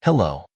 Hello.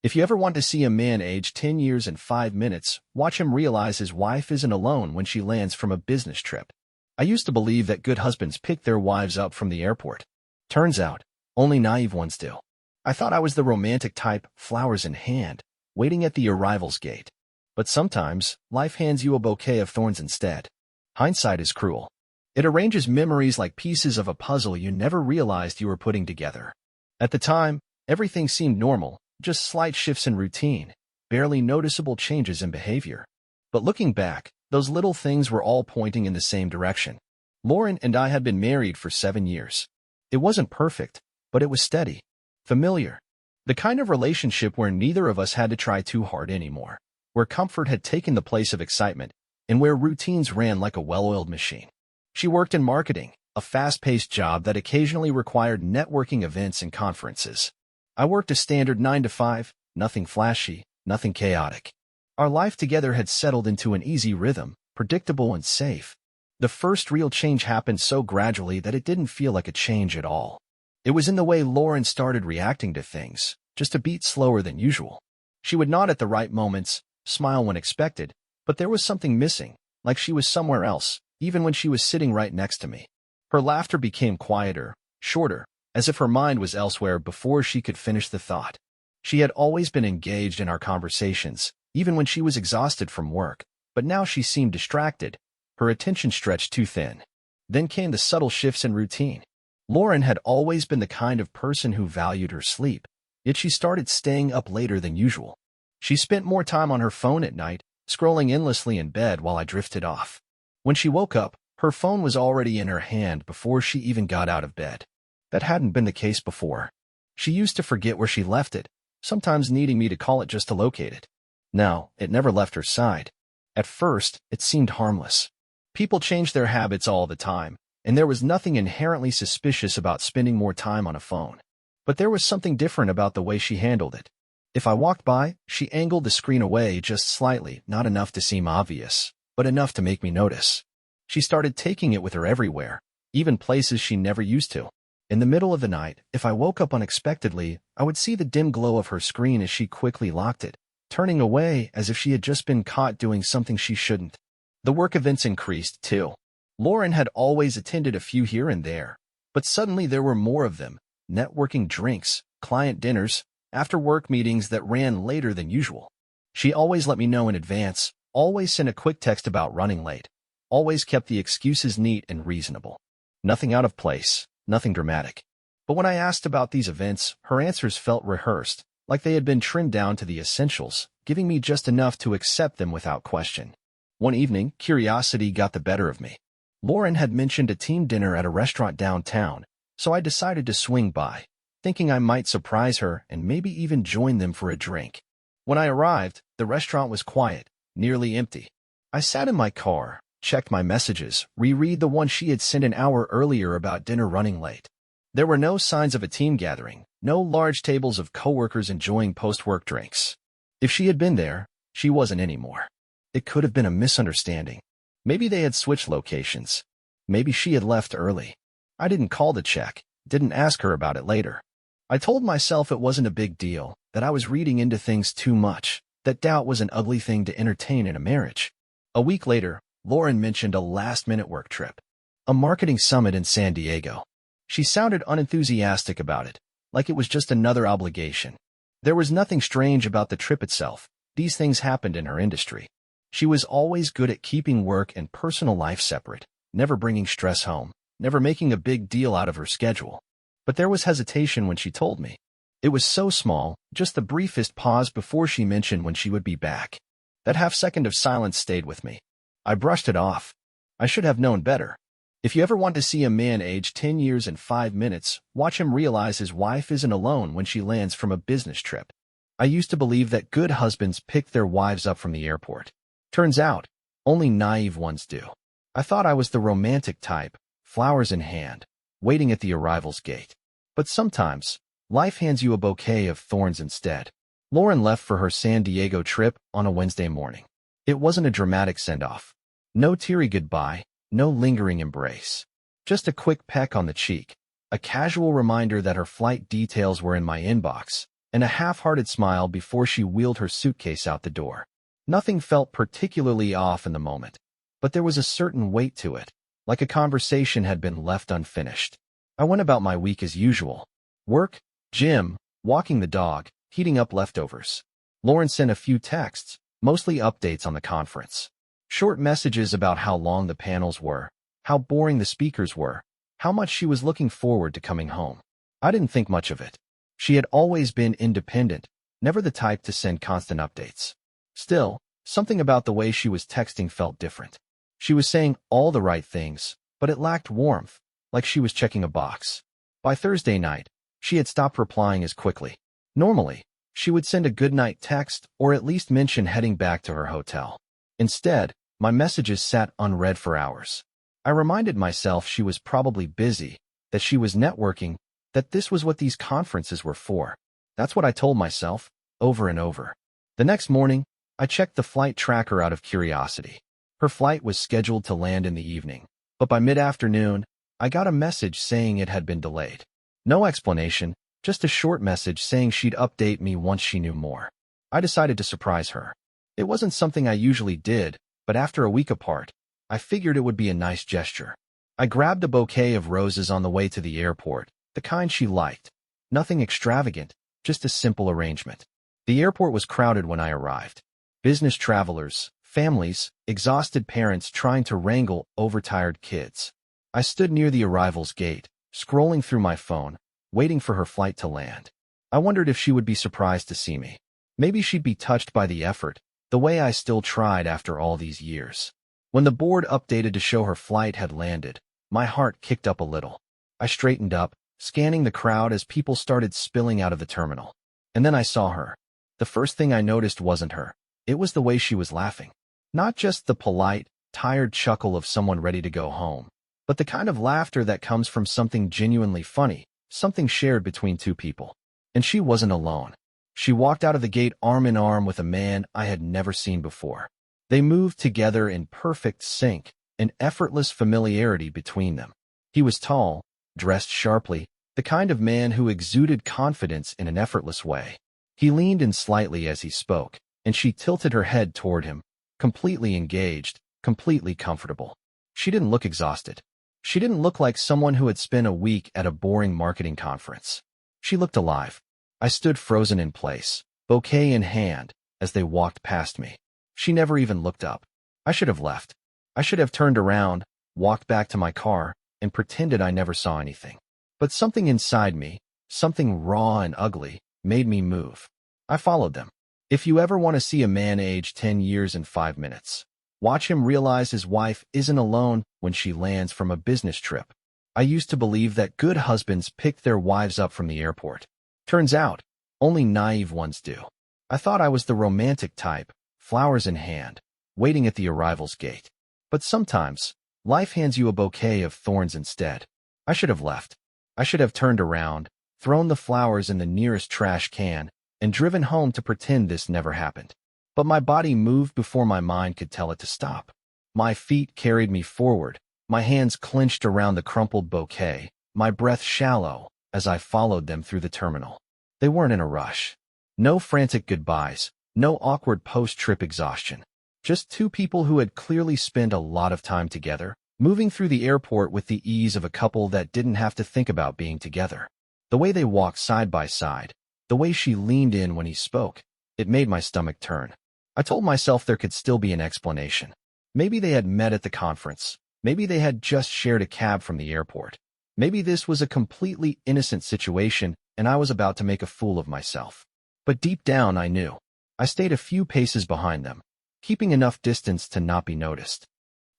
If you ever want to see a man age 10 years and 5 minutes, watch him realize his wife isn't alone when she lands from a business trip. I used to believe that good husbands pick their wives up from the airport. Turns out, only naive ones do. I thought I was the romantic type, flowers in hand, waiting at the arrival's gate. But sometimes, life hands you a bouquet of thorns instead. Hindsight is cruel. It arranges memories like pieces of a puzzle you never realized you were putting together. At the time, everything seemed normal, just slight shifts in routine, barely noticeable changes in behavior. But looking back, those little things were all pointing in the same direction. Lauren and I had been married for 7 years. It wasn't perfect, but it was steady, familiar. The kind of relationship where neither of us had to try too hard anymore, where comfort had taken the place of excitement, and where routines ran like a well-oiled machine. She worked in marketing, a fast-paced job that occasionally required networking events and conferences. I worked a standard 9 to 5, nothing flashy, nothing chaotic. Our life together had settled into an easy rhythm, predictable and safe. The first real change happened so gradually that it didn't feel like a change at all. It was in the way Lauren started reacting to things, just a beat slower than usual. She would nod at the right moments, smile when expected, but there was something missing, like she was somewhere else, even when she was sitting right next to me. Her laughter became quieter, shorter, as if her mind was elsewhere before she could finish the thought. She had always been engaged in our conversations, even when she was exhausted from work, but now she seemed distracted, her attention stretched too thin. Then came the subtle shifts in routine. Lauren had always been the kind of person who valued her sleep, yet she started staying up later than usual. She spent more time on her phone at night, scrolling endlessly in bed while I drifted off. When she woke up, her phone was already in her hand before she even got out of bed. That hadn't been the case before. She used to forget where she left it, sometimes needing me to call it just to locate it. Now, it never left her side. At first, it seemed harmless. People change their habits all the time, and there was nothing inherently suspicious about spending more time on a phone. But there was something different about the way she handled it. If I walked by, she angled the screen away just slightly, not enough to seem obvious, but enough to make me notice. She started taking it with her everywhere, even places she never used to. In the middle of the night, if I woke up unexpectedly, I would see the dim glow of her screen as she quickly locked it, turning away as if she had just been caught doing something she shouldn't. The work events increased, too. Lauren had always attended a few here and there, but suddenly there were more of them: networking drinks, client dinners, after-work meetings that ran later than usual. She always let me know in advance, always sent a quick text about running late, always kept the excuses neat and reasonable. Nothing out of place, nothing dramatic. But when I asked about these events, her answers felt rehearsed, like they had been trimmed down to the essentials, giving me just enough to accept them without question. One evening, curiosity got the better of me. Lauren had mentioned a team dinner at a restaurant downtown, so I decided to swing by, thinking I might surprise her and maybe even join them for a drink. When I arrived, the restaurant was quiet, nearly empty. I sat in my car, checked my messages, reread the one she had sent an hour earlier about dinner running late. There were no signs of a team gathering, no large tables of coworkers enjoying post-work drinks. If she had been there, she wasn't anymore. It could have been a misunderstanding. Maybe they had switched locations. Maybe she had left early. I didn't call to check, didn't ask her about it later. I told myself it wasn't a big deal, that I was reading into things too much, that doubt was an ugly thing to entertain in a marriage. A week later, Lauren mentioned a last-minute work trip, a marketing summit in San Diego. She sounded unenthusiastic about it, like it was just another obligation. There was nothing strange about the trip itself. These things happened in her industry. She was always good at keeping work and personal life separate, never bringing stress home, never making a big deal out of her schedule. But there was hesitation when she told me. It was so small, just the briefest pause before she mentioned when she would be back. That half-second of silence stayed with me. I brushed it off. I should have known better. If you ever want to see a man age 10 years and 5 minutes, watch him realize his wife isn't alone when she lands from a business trip. I used to believe that good husbands pick their wives up from the airport. Turns out, only naive ones do. I thought I was the romantic type, flowers in hand, waiting at the arrival's gate. But sometimes, life hands you a bouquet of thorns instead. Lauren left for her San Diego trip on a Wednesday morning. It wasn't a dramatic send-off. No teary goodbye, no lingering embrace. Just a quick peck on the cheek, a casual reminder that her flight details were in my inbox, and a half-hearted smile before she wheeled her suitcase out the door. Nothing felt particularly off in the moment, but there was a certain weight to it, like a conversation had been left unfinished. I went about my week as usual. Work, gym, walking the dog, heating up leftovers. Lauren sent a few texts, mostly updates on the conference. Short messages about how long the panels were, how boring the speakers were, how much she was looking forward to coming home. I didn't think much of it. She had always been independent, never the type to send constant updates. Still, something about the way she was texting felt different. She was saying all the right things, but it lacked warmth, like she was checking a box. By Thursday night, she had stopped replying as quickly. Normally, she would send a goodnight text or at least mention heading back to her hotel. Instead, my messages sat unread for hours. I reminded myself she was probably busy, that she was networking, that this was what these conferences were for. That's what I told myself, over and over. The next morning, I checked the flight tracker out of curiosity. Her flight was scheduled to land in the evening, but by mid-afternoon, I got a message saying it had been delayed. No explanation, just a short message saying she'd update me once she knew more. I decided to surprise her. It wasn't something I usually did, but after a week apart, I figured it would be a nice gesture. I grabbed a bouquet of roses on the way to the airport, the kind she liked. Nothing extravagant, just a simple arrangement. The airport was crowded when I arrived. Business travelers, families, exhausted parents trying to wrangle overtired kids. I stood near the arrivals gate, scrolling through my phone, waiting for her flight to land. I wondered if she would be surprised to see me. Maybe she'd be touched by the effort, the way I still tried after all these years. When the board updated to show her flight had landed, my heart kicked up a little. I straightened up, scanning the crowd as people started spilling out of the terminal. And then I saw her. The first thing I noticed wasn't her. It was the way she was laughing. Not just the polite, tired chuckle of someone ready to go home, but the kind of laughter that comes from something genuinely funny, something shared between two people. And she wasn't alone. She walked out of the gate arm in arm with a man I had never seen before. They moved together in perfect sync, an effortless familiarity between them. He was tall, dressed sharply, the kind of man who exuded confidence in an effortless way. He leaned in slightly as he spoke, and she tilted her head toward him, completely engaged, completely comfortable. She didn't look exhausted. She didn't look like someone who had spent a week at a boring marketing conference. She looked alive. I stood frozen in place, bouquet in hand, as they walked past me. She never even looked up. I should have left. I should have turned around, walked back to my car, and pretended I never saw anything. But something inside me, something raw and ugly, made me move. I followed them. If you ever want to see a man age 10 years in 5 minutes, watch him realize his wife isn't alone when she lands from a business trip. I used to believe that good husbands picked their wives up from the airport. Turns out, only naive ones do. I thought I was the romantic type, flowers in hand, waiting at the arrivals gate. But sometimes, life hands you a bouquet of thorns instead. I should have left. I should have turned around, thrown the flowers in the nearest trash can, and driven home to pretend this never happened. But my body moved before my mind could tell it to stop. My feet carried me forward, my hands clenched around the crumpled bouquet, my breath shallow as I followed them through the terminal. They weren't in a rush. No frantic goodbyes, no awkward post-trip exhaustion. Just two people who had clearly spent a lot of time together, moving through the airport with the ease of a couple that didn't have to think about being together. The way they walked side by side, the way she leaned in when he spoke, it made my stomach turn. I told myself there could still be an explanation. Maybe they had met at the conference. Maybe they had just shared a cab from the airport. Maybe this was a completely innocent situation and I was about to make a fool of myself. But deep down I knew. I stayed a few paces behind them, keeping enough distance to not be noticed.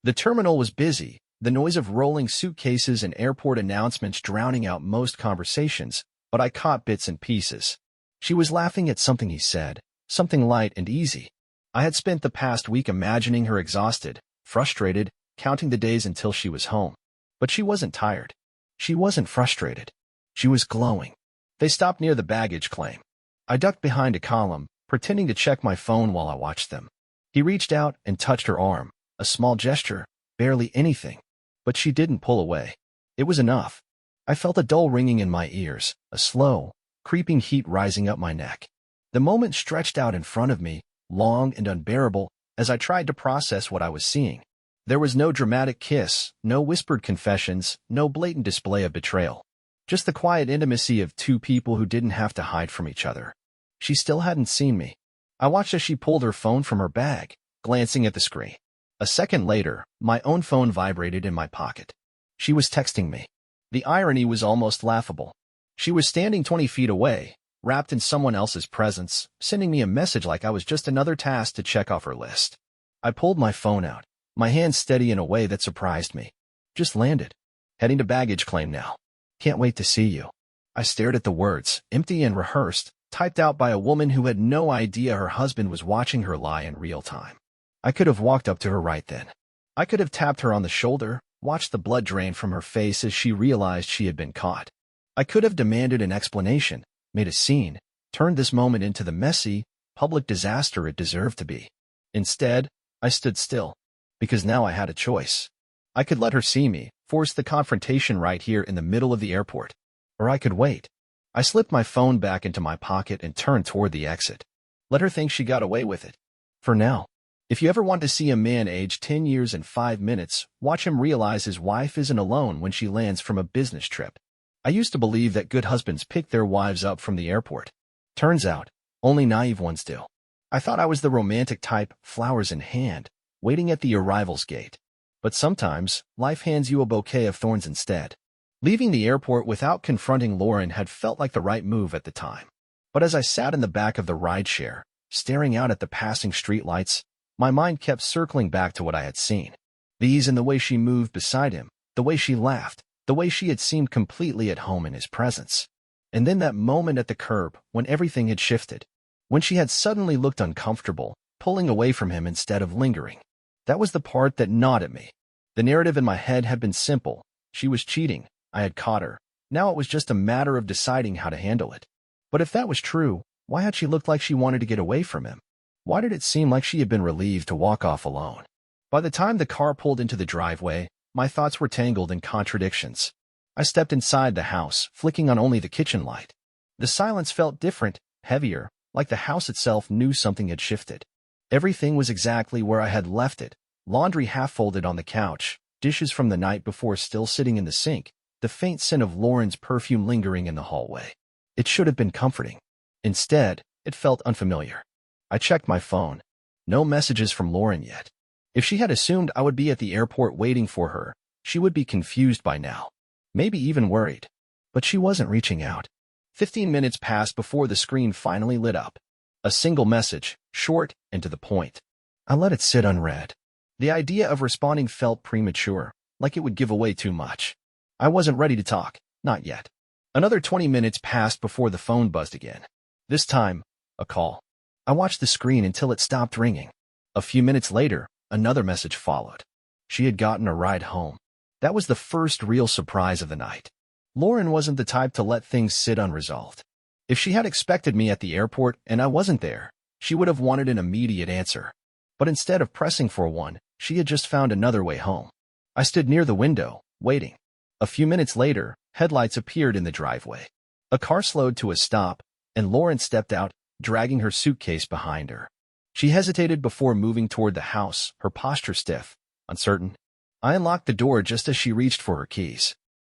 The terminal was busy, the noise of rolling suitcases and airport announcements drowning out most conversations, but I caught bits and pieces. She was laughing at something he said, something light and easy. I had spent the past week imagining her exhausted, frustrated, counting the days until she was home. But she wasn't tired. She wasn't frustrated. She was glowing. They stopped near the baggage claim. I ducked behind a column, pretending to check my phone while I watched them. He reached out and touched her arm, a small gesture, barely anything. But she didn't pull away. It was enough. I felt a dull ringing in my ears, a slow, creeping heat rising up my neck. The moment stretched out in front of me, long and unbearable, as I tried to process what I was seeing. There was no dramatic kiss, no whispered confessions, no blatant display of betrayal. Just the quiet intimacy of two people who didn't have to hide from each other. She still hadn't seen me. I watched as she pulled her phone from her bag, glancing at the screen. A second later, my own phone vibrated in my pocket. She was texting me. The irony was almost laughable. She was standing 20 feet away, wrapped in someone else's presence, sending me a message like I was just another task to check off her list. I pulled my phone out, my hand steady in a way that surprised me. Just landed. Heading to baggage claim now. Can't wait to see you. I stared at the words, empty and rehearsed, typed out by a woman who had no idea her husband was watching her lie in real time. I could have walked up to her right then. I could have tapped her on the shoulder, watched the blood drain from her face as she realized she had been caught. I could have demanded an explanation, made a scene, turned this moment into the messy, public disaster it deserved to be. Instead, I stood still, because now I had a choice. I could let her see me, force the confrontation right here in the middle of the airport. Or I could wait. I slipped my phone back into my pocket and turned toward the exit. Let her think she got away with it. For now. If you ever want to see a man age 10 years and 5 minutes, watch him realize his wife isn't alone when she lands from a business trip. I used to believe that good husbands pick their wives up from the airport. Turns out, only naive ones do. I thought I was the romantic type, flowers in hand, waiting at the arrival's gate. But sometimes, life hands you a bouquet of thorns instead. Leaving the airport without confronting Lauren had felt like the right move at the time. But as I sat in the back of the rideshare, staring out at the passing streetlights, my mind kept circling back to what I had seen. The ease in the way she moved beside him, the way she laughed, the way she had seemed completely at home in his presence. And then that moment at the curb, when everything had shifted. When she had suddenly looked uncomfortable, pulling away from him instead of lingering. That was the part that gnawed at me. The narrative in my head had been simple. She was cheating. I had caught her. Now it was just a matter of deciding how to handle it. But if that was true, why had she looked like she wanted to get away from him? Why did it seem like she had been relieved to walk off alone? By the time the car pulled into the driveway, my thoughts were tangled in contradictions. I stepped inside the house, flicking on only the kitchen light. The silence felt different, heavier, like the house itself knew something had shifted. Everything was exactly where I had left it. Laundry half-folded on the couch, dishes from the night before still sitting in the sink, the faint scent of Lauren's perfume lingering in the hallway. It should have been comforting. Instead, it felt unfamiliar. I checked my phone. No messages from Lauren yet. If she had assumed I would be at the airport waiting for her, she would be confused by now. Maybe even worried. But she wasn't reaching out. 15 minutes passed before the screen finally lit up. A single message, short and to the point. I let it sit unread. The idea of responding felt premature, like it would give away too much. I wasn't ready to talk, not yet. Another 20 minutes passed before the phone buzzed again. This time, a call. I watched the screen until it stopped ringing. A few minutes later, another message followed. She had gotten a ride home. That was the first real surprise of the night. Lauren wasn't the type to let things sit unresolved. If she had expected me at the airport and I wasn't there, she would have wanted an immediate answer. But instead of pressing for one, she had just found another way home. I stood near the window, waiting. A few minutes later, headlights appeared in the driveway. A car slowed to a stop, and Lauren stepped out, dragging her suitcase behind her. She hesitated before moving toward the house, her posture stiff, uncertain. I unlocked the door just as she reached for her keys.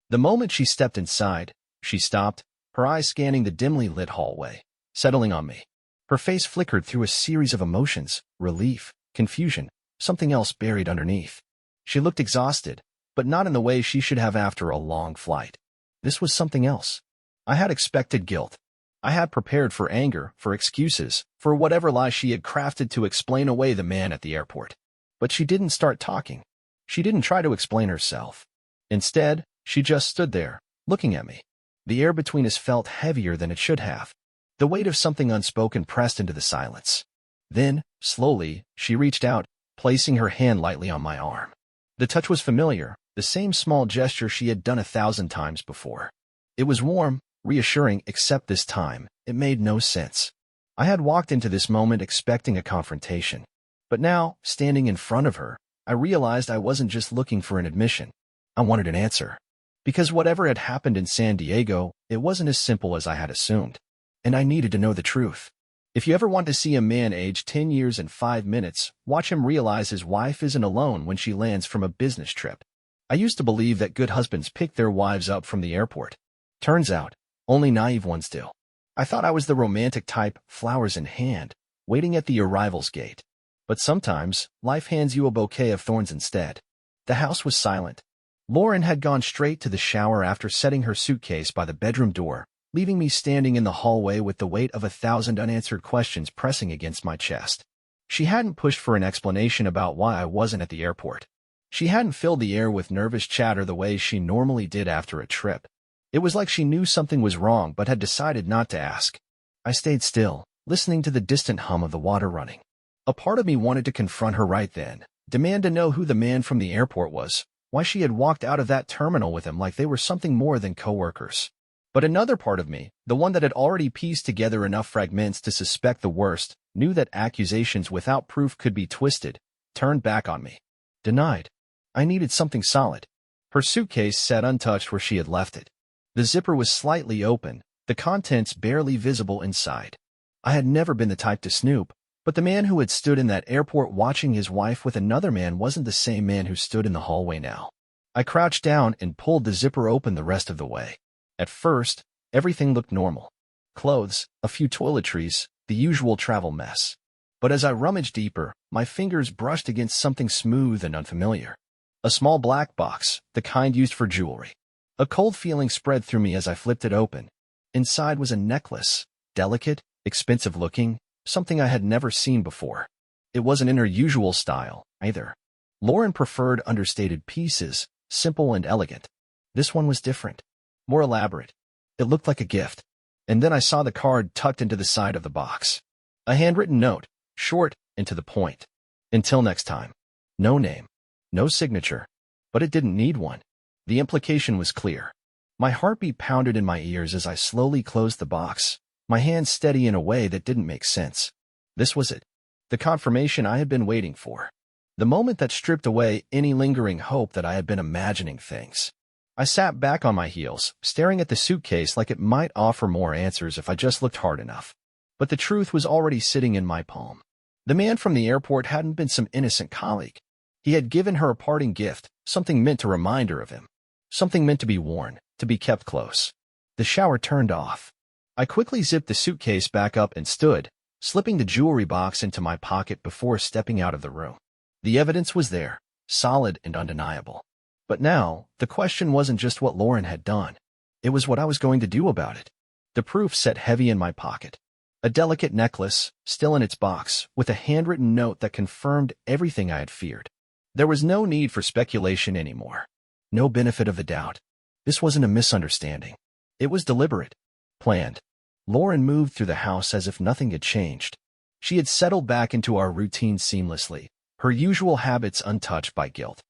The moment she stepped inside, she stopped, her eyes scanning the dimly lit hallway, settling on me. Her face flickered through a series of emotions, relief, confusion, something else buried underneath. She looked exhausted, but not in the way she should have after a long flight. This was something else. I had expected guilt. I had prepared for anger, for excuses, for whatever lie she had crafted to explain away the man at the airport. But she didn't start talking. She didn't try to explain herself. Instead, she just stood there, looking at me. The air between us felt heavier than it should have. The weight of something unspoken pressed into the silence. Then, slowly, she reached out, placing her hand lightly on my arm. The touch was familiar, the same small gesture she had done 1,000 times before. It was warm, reassuring, except this time, it made no sense. I had walked into this moment expecting a confrontation. But now, standing in front of her, I realized I wasn't just looking for an admission. I wanted an answer. Because whatever had happened in San Diego, it wasn't as simple as I had assumed. And I needed to know the truth. If you ever want to see a man age 10 years and 5 minutes, watch him realize his wife isn't alone when she lands from a business trip. I used to believe that good husbands pick their wives up from the airport. Turns out, only naive ones do. I thought I was the romantic type, flowers in hand, waiting at the arrival's gate. But sometimes, life hands you a bouquet of thorns instead. The house was silent. Lauren had gone straight to the shower after setting her suitcase by the bedroom door, leaving me standing in the hallway with the weight of 1,000 unanswered questions pressing against my chest. She hadn't pushed for an explanation about why I wasn't at the airport. She hadn't filled the air with nervous chatter the way she normally did after a trip. It was like she knew something was wrong but had decided not to ask. I stayed still, listening to the distant hum of the water running. A part of me wanted to confront her right then, demand to know who the man from the airport was, why she had walked out of that terminal with him like they were something more than coworkers. But another part of me, the one that had already pieced together enough fragments to suspect the worst, knew that accusations without proof could be twisted, turned back on me. Denied. I needed something solid. Her suitcase sat untouched where she had left it. The zipper was slightly open, the contents barely visible inside. I had never been the type to snoop, but the man who had stood in that airport watching his wife with another man wasn't the same man who stood in the hallway now. I crouched down and pulled the zipper open the rest of the way. At first, everything looked normal. Clothes, a few toiletries, the usual travel mess. But as I rummaged deeper, my fingers brushed against something smooth and unfamiliar. A small black box, the kind used for jewelry. A cold feeling spread through me as I flipped it open. Inside was a necklace, delicate, expensive-looking, something I had never seen before. It wasn't in her usual style, either. Lauren preferred understated pieces, simple and elegant. This one was different, more elaborate. It looked like a gift. And then I saw the card tucked into the side of the box. A handwritten note, short and to the point. Until next time. No name. No signature. But it didn't need one. The implication was clear. My heartbeat pounded in my ears as I slowly closed the box, my hands steady in a way that didn't make sense. This was it. The confirmation I had been waiting for. The moment that stripped away any lingering hope that I had been imagining things. I sat back on my heels, staring at the suitcase like it might offer more answers if I just looked hard enough. But the truth was already sitting in my palm. The man from the airport hadn't been some innocent colleague. He had given her a parting gift, something meant to remind her of him. Something meant to be worn, to be kept close. The shower turned off. I quickly zipped the suitcase back up and stood, slipping the jewelry box into my pocket before stepping out of the room. The evidence was there, solid and undeniable. But now, the question wasn't just what Lauren had done. It was what I was going to do about it. The proof sat heavy in my pocket. A delicate necklace, still in its box, with a handwritten note that confirmed everything I had feared. There was no need for speculation anymore. No benefit of the doubt. This wasn't a misunderstanding. It was deliberate. Planned. Lauren moved through the house as if nothing had changed. She had settled back into our routine seamlessly, her usual habits untouched by guilt.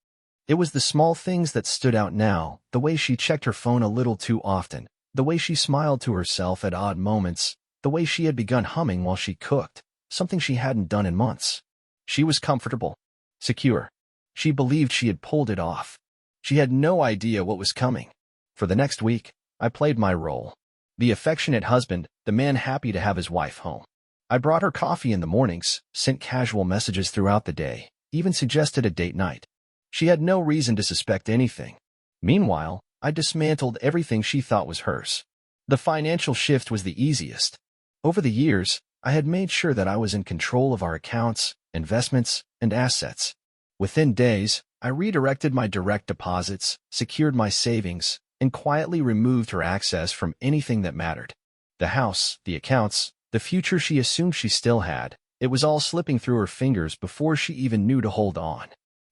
It was the small things that stood out now, the way she checked her phone a little too often, the way she smiled to herself at odd moments, the way she had begun humming while she cooked, something she hadn't done in months. She was comfortable. Secure. She believed she had pulled it off. She had no idea what was coming. For the next week, I played my role. The affectionate husband, the man happy to have his wife home. I brought her coffee in the mornings, sent casual messages throughout the day, even suggested a date night. She had no reason to suspect anything. Meanwhile, I dismantled everything she thought was hers. The financial shift was the easiest. Over the years, I had made sure that I was in control of our accounts, investments, and assets. Within days, I redirected my direct deposits, secured my savings, and quietly removed her access from anything that mattered. The house, the accounts, the future she assumed she still had, it was all slipping through her fingers before she even knew to hold on.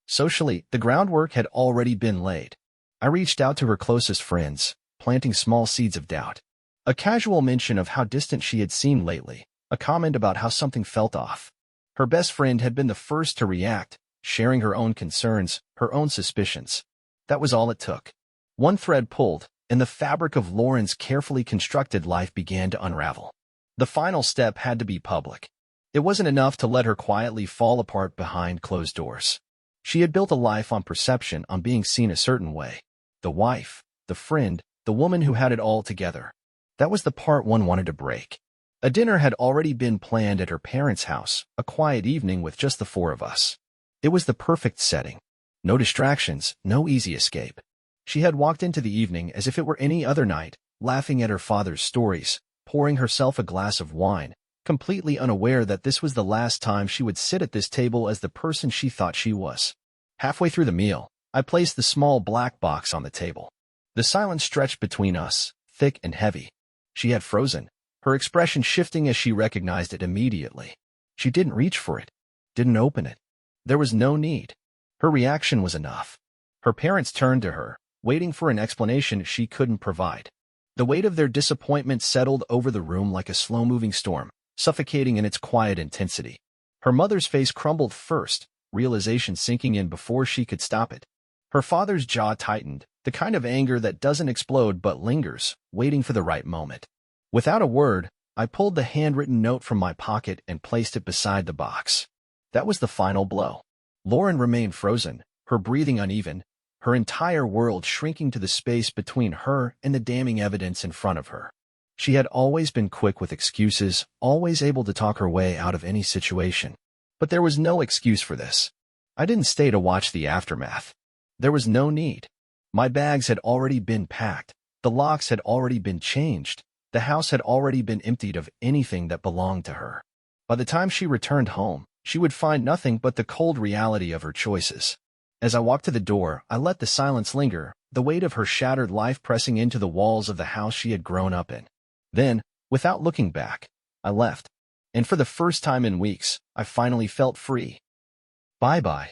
Socially, the groundwork had already been laid. I reached out to her closest friends, planting small seeds of doubt. A casual mention of how distant she had seemed lately, a comment about how something felt off. Her best friend had been the first to react, sharing her own concerns, her own suspicions. That was all it took. One thread pulled, and the fabric of Lauren's carefully constructed life began to unravel. The final step had to be public. It wasn't enough to let her quietly fall apart behind closed doors. She had built a life on perception, on being seen a certain way. The wife, the the friend, the woman who had it all together. That was the part one wanted to break. A dinner had already been planned at her parents' house, a quiet evening with just the four of us. It was the perfect setting. No distractions, no easy escape. She had walked into the evening as if it were any other night, laughing at her father's stories, pouring herself a glass of wine, completely unaware that this was the last time she would sit at this table as the person she thought she was. Halfway through the meal, I placed the small black box on the table. The silence stretched between us, thick and heavy. She had frozen, her expression shifting as she recognized it immediately. She didn't reach for it, didn't open it. There was no need. Her reaction was enough. Her parents turned to her, waiting for an explanation she couldn't provide. The weight of their disappointment settled over the room like a slow-moving storm, suffocating in its quiet intensity. Her mother's face crumbled first, realization sinking in before she could stop it. Her father's jaw tightened, the kind of anger that doesn't explode but lingers, waiting for the right moment. Without a word, I pulled the handwritten note from my pocket and placed it beside the box. That was the final blow. Lauren remained frozen, her breathing uneven, her entire world shrinking to the space between her and the damning evidence in front of her. She had always been quick with excuses, always able to talk her way out of any situation. But there was no excuse for this. I didn't stay to watch the aftermath. There was no need. My bags had already been packed, the locks had already been changed, the house had already been emptied of anything that belonged to her. By the time she returned home, she would find nothing but the cold reality of her choices. As I walked to the door, I let the silence linger, the weight of her shattered life pressing into the walls of the house she had grown up in. Then, without looking back, I left. And for the first time in weeks, I finally felt free. Bye-bye.